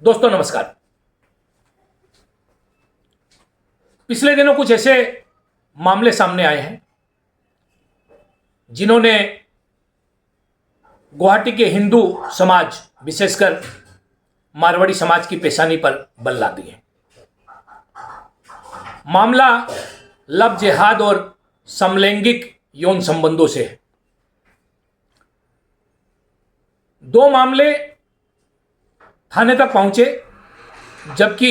दोस्तों नमस्कार। पिछले दिनों कुछ ऐसे मामले सामने आए हैं जिन्होंने गुवाहाटी के हिंदू समाज, विशेषकर मारवाड़ी समाज की पेशानी पर बल ला दिए। मामला लव जिहाद और समलैंगिक यौन संबंधों से है। दो मामले थाने तक पहुंचे, जबकि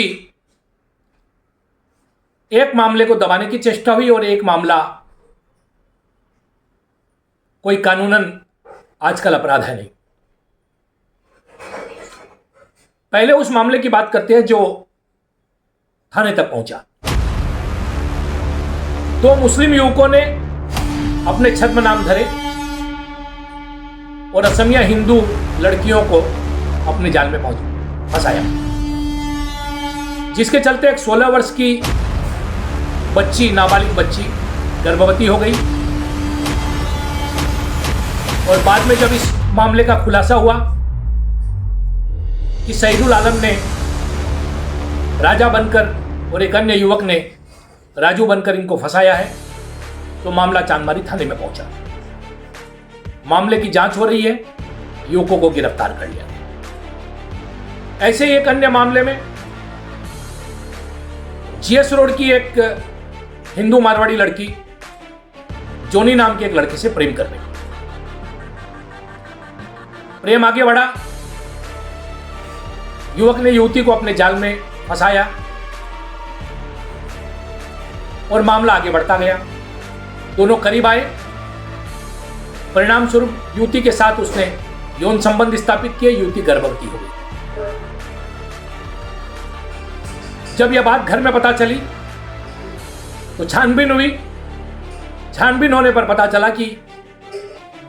एक मामले को दबाने की चेष्टा हुई और एक मामला कोई कानूनन आजकल अपराध है नहीं। पहले उस मामले की बात करते हैं जो थाने तक पहुंचा। दो मुस्लिम युवकों ने अपने छद्म नाम धरे और असमिया हिंदू लड़कियों को अपने जाल में फंसाया, जिसके चलते एक 16 वर्ष की बच्ची, नाबालिग बच्ची गर्भवती हो गई। और बाद में जब इस मामले का खुलासा हुआ कि सईदुल आलम ने राजा बनकर और एक अन्य युवक ने राजू बनकर इनको फंसाया है, तो मामला चांदमारी थाने में पहुंचा। मामले की जांच हो रही है, युवकों को गिरफ्तार कर लिया। ऐसे ही एक अन्य मामले में जीएस रोड की एक हिंदू मारवाड़ी लड़की जोनी नाम के एक लड़के से प्रेम कर रही। प्रेम आगे बढ़ा, युवक ने युवती को अपने जाल में फंसाया और मामला आगे बढ़ता गया। दोनों करीब आए, परिणाम स्वरूप युवती के साथ उसने यौन संबंध स्थापित किए। युवती गर्भवती हो गई। जब यह बात घर में पता चली तो छानबीन हुई। छानबीन होने पर पता चला कि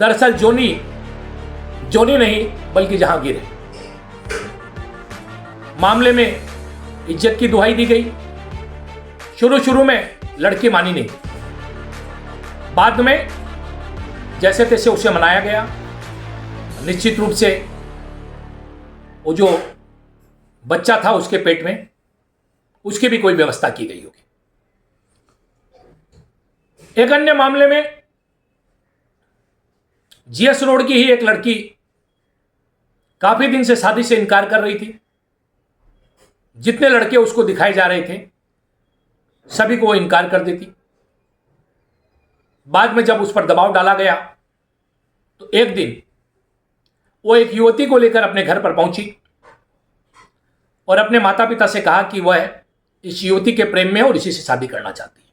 दरअसल जोनी नहीं बल्कि जहांगीर है। मामले में इज्जत की दुहाई दी गई। शुरू में लड़की मानी नहीं, बाद में जैसे तैसे उसे मनाया गया। निश्चित रूप से वो जो बच्चा था उसके पेट में, उसकी भी कोई व्यवस्था की गई होगी। एक अन्य मामले में जीएस रोड की ही एक लड़की काफी दिन से शादी से इनकार कर रही थी। जितने लड़के उसको दिखाए जा रहे थे सभी को वो इनकार कर देती। बाद में जब उस पर दबाव डाला गया तो एक दिन वो एक युवती को लेकर अपने घर पर पहुंची और अपने माता पिता से कहा कि वह इस युवती के प्रेम में और इसी से शादी करना चाहती है।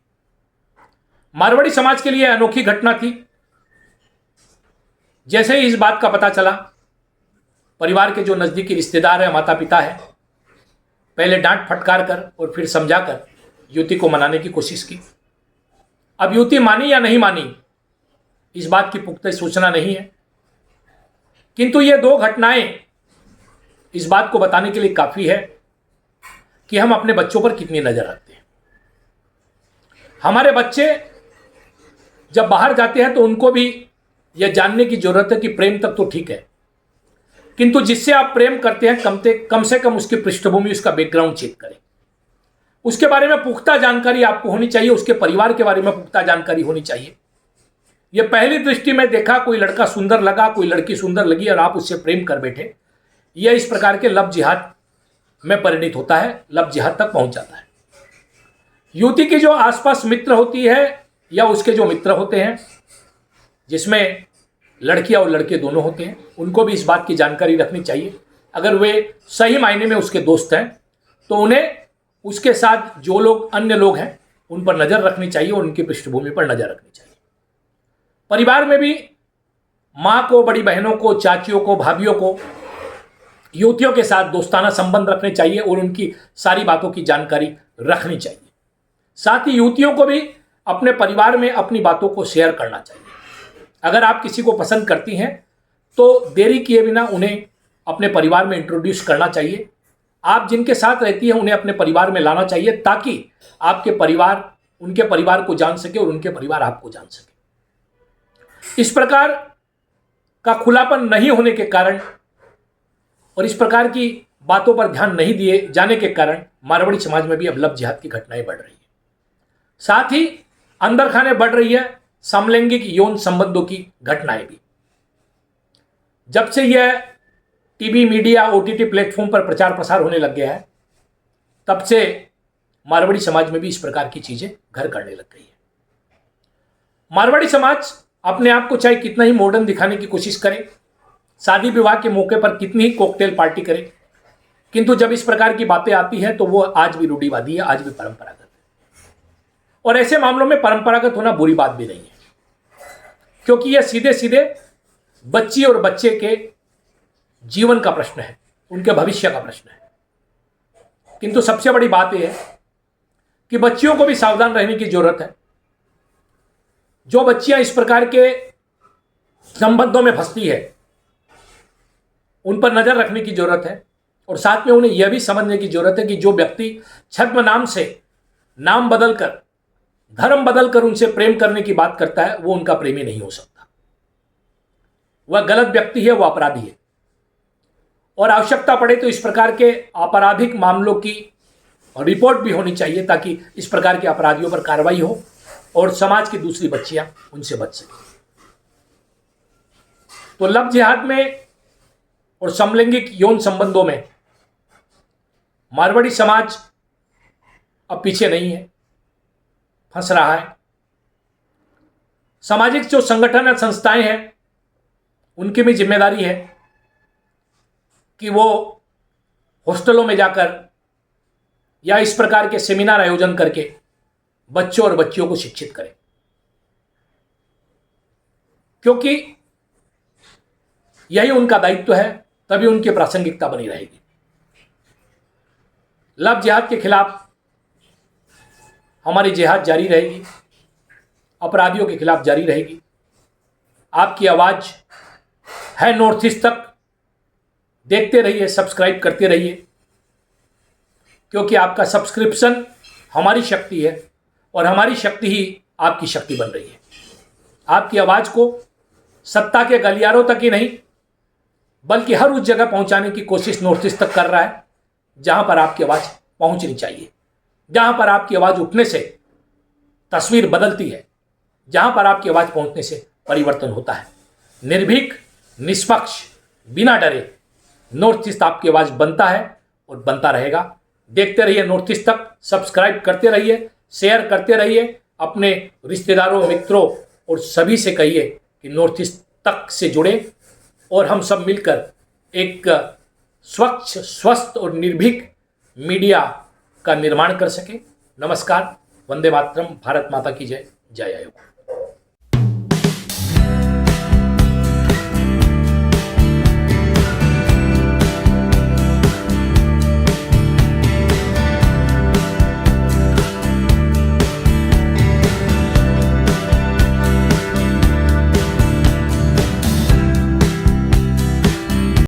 मारवाड़ी समाज के लिए अनोखी घटना थी। जैसे ही इस बात का पता चला, परिवार के जो नजदीकी रिश्तेदार हैं, माता पिता हैं, पहले डांट फटकार कर और फिर समझाकर युवती को मनाने की कोशिश की। अब युवती मानी या नहीं मानी, इस बात की पुख्ता सूचना नहीं है, किंतु ये दो घटनाएं इस बात को बताने के लिए काफी है कि हम अपने बच्चों पर कितनी नजर रखते हैं। हमारे बच्चे जब बाहर जाते हैं तो उनको भी यह जानने की जरूरत है कि प्रेम तक तो ठीक है, किंतु जिससे आप प्रेम करते हैं कम से कम उसकी पृष्ठभूमि, उसका बैकग्राउंड चेक करें। उसके बारे में पुख्ता जानकारी आपको होनी चाहिए, उसके परिवार के बारे में पुख्ता जानकारी होनी चाहिए। यह पहली दृष्टि में देखा, कोई लड़का सुंदर लगा, कोई लड़की सुंदर लगी और आप उससे प्रेम कर बैठे, यह इस प्रकार के लव जिहाद में परिणित होता है, लव जिहाद तक पहुंच जाता है। युवती की जो आसपास मित्र होती है या उसके जो मित्र होते हैं, जिसमें लड़कियां और लड़के दोनों होते हैं, उनको भी इस बात की जानकारी रखनी चाहिए। अगर वे सही मायने में उसके दोस्त हैं तो उन्हें उसके साथ जो लोग अन्य लोग हैं उन पर नजर रखनी चाहिए और उनकी पृष्ठभूमि पर नजर रखनी चाहिए। परिवार में भी मां को, बड़ी बहनों को, चाचियों को, भाभियों को युवतियों के साथ दोस्ताना संबंध रखने चाहिए और उनकी सारी बातों की जानकारी रखनी चाहिए। साथ ही युवतियों को भी अपने परिवार में अपनी बातों को शेयर करना चाहिए। अगर आप किसी को पसंद करती हैं तो देरी किए बिना उन्हें अपने परिवार में इंट्रोड्यूस करना चाहिए। आप जिनके साथ रहती हैं उन्हें अपने परिवार में लाना चाहिए, ताकि आपके परिवार उनके परिवार को जान सके और उनके परिवार आपको जान सके। इस प्रकार का खुलापन नहीं होने के कारण और इस प्रकार की बातों पर ध्यान नहीं दिए जाने के कारण मारवाड़ी समाज में भी अब लव जिहाद की घटनाएं बढ़ रही है। साथ ही अंदर खाने बढ़ रही है समलैंगिक यौन संबंधों की घटनाएं भी। जब से यह टीवी, मीडिया, ओटीटी प्लेटफॉर्म पर प्रचार प्रसार होने लग गया है, तब से मारवाड़ी समाज में भी इस प्रकार की चीजें घर करने लग गई है। मारवाड़ी समाज अपने आप को चाहे कितना ही मॉडर्न दिखाने की कोशिश करे, शादी विवाह के मौके पर कितनी ही कॉकटेल पार्टी करे, किंतु जब इस प्रकार की बातें आती हैं तो वो आज भी रूढ़िवादी है, आज भी परंपरागत है। और ऐसे मामलों में परंपरागत होना बुरी बात भी नहीं है, क्योंकि यह सीधे सीधे बच्ची और बच्चे के जीवन का प्रश्न है, उनके भविष्य का प्रश्न है। किंतु सबसे बड़ी बात यह है कि बच्चियों को भी सावधान रहने की जरूरत है। जो बच्चियां इस प्रकार के संबंधों में फंसती है, उन पर नजर रखने की जरूरत है। और साथ में उन्हें यह भी समझने की जरूरत है कि जो व्यक्ति छद्म नाम से नाम बदलकर, धर्म बदलकर उनसे प्रेम करने की बात करता है, वो उनका प्रेमी नहीं हो सकता। वह गलत व्यक्ति है, वह अपराधी है। और आवश्यकता पड़े तो इस प्रकार के आपराधिक मामलों की रिपोर्ट भी होनी चाहिए, ताकि इस प्रकार के अपराधियों पर कार्रवाई हो और समाज की दूसरी बच्चियां उनसे बच सकें। तो लव जिहाद में और समलैंगिक यौन संबंधों में मारवाड़ी समाज अब पीछे नहीं है, फंस रहा है। सामाजिक जो संगठन और संस्थाएं हैं, उनकी भी जिम्मेदारी है कि वो हॉस्टलों में जाकर या इस प्रकार के सेमिनार आयोजन करके बच्चों और बच्चियों को शिक्षित करें, क्योंकि यही उनका दायित्व है, तभी उनकी प्रासंगिकता बनी रहेगी। लव जिहाद के खिलाफ हमारी जिहाद जारी रहेगी, अपराधियों के खिलाफ जारी रहेगी। आपकी आवाज है नॉर्थ ईस्ट तक। देखते रहिए, सब्सक्राइब करते रहिए, क्योंकि आपका सब्सक्रिप्शन हमारी शक्ति है और हमारी शक्ति ही आपकी शक्ति बन रही है। आपकी आवाज को सत्ता के गलियारों तक ही नहीं, बल्कि हर उस जगह पहुंचाने की कोशिश नॉर्थ ईस्ट तक कर रहा है जहां पर आपकी आवाज पहुंचनी चाहिए, जहां पर आपकी आवाज उठने से तस्वीर बदलती है, जहां पर आपकी आवाज पहुंचने से परिवर्तन होता है। निर्भीक, निष्पक्ष, बिना डरे नॉर्थ ईस्ट आपकी आवाज बनता है और बनता रहेगा। देखते रहिए नॉर्थ ईस्ट तक, सब्सक्राइब करते रहिए, शेयर करते रहिए, अपने रिश्तेदारों, मित्रों और सभी से कहिए कि नॉर्थ ईस्ट तक से जुड़े और हम सब मिलकर एक स्वच्छ, स्वस्थ और निर्भीक मीडिया का निर्माण कर सके। नमस्कार, वंदे मातरम, भारत माता की जय, जय आयोग।